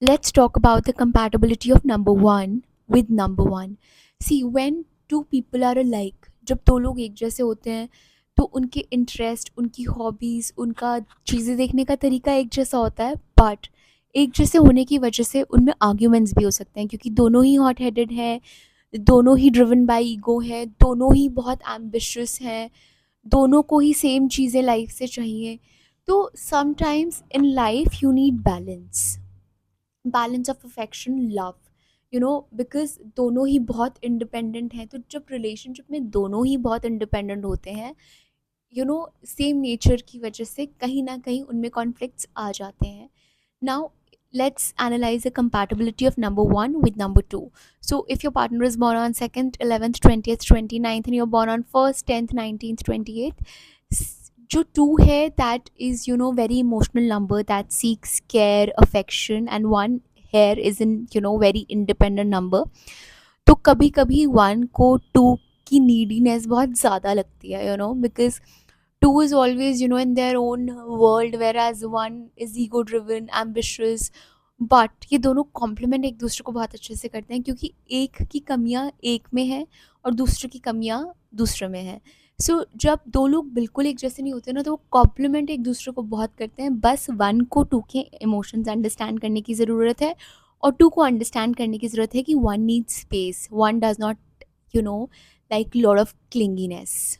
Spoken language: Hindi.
Let's talk about the compatibility of number one with number one. See, when two people are alike, जब दो लोग एक जैसे होते हैं तो उनके इंटरेस्ट, उनकी हॉबीज़, उनका चीज़ें देखने का तरीका एक जैसा होता है, बट एक जैसे होने की वजह से उनमें आर्ग्यूमेंट्स भी हो सकते हैं क्योंकि दोनों ही हॉट हेडेड हैं, दोनों ही ड्रिवन बाय ईगो है, दोनों ही बहुत एम्बिशियस हैं, दोनों को ही सेम चीज़ें लाइफ से चाहिए. तो sometimes in life you need balance, balance of affection, love, because दोनों ही बहुत इंडिपेंडेंट हैं. तो जब रिलेशनशिप में दोनों ही बहुत इंडिपेंडेंट होते हैं, सेम नेचर की वजह से कहीं ना कहीं उनमें कॉन्फ्लिक्ट्स आ जाते हैं. Now let's analyze the compatibility of number one with number two. So if your partner is born on 2nd, 11th, 20th, 29th, and you're born on 1st, 10th, 19th, 28th, जो टू है that is very emotional number that seeks care, affection, and one here is in very independent number. तो कभी कभी वन को टू की नीडीनेस बहुत ज़्यादा लगती है, because two is always in their own world, whereas one is ego driven, ambitious. But ये दोनों कॉम्प्लीमेंट एक दूसरे को बहुत अच्छे से करते हैं क्योंकि एक की कमियां एक में है और दूसरे की कमियां दूसरे में है. सो जब दो लोग बिल्कुल एक जैसे नहीं होते ना, तो वो कॉम्प्लीमेंट एक दूसरे को बहुत करते हैं. बस वन को टू के इमोशंस अंडरस्टैंड करने की ज़रूरत है और टू को अंडरस्टैंड करने की ज़रूरत है कि one needs space, one does not you know like lot of क्लिंगीनेस.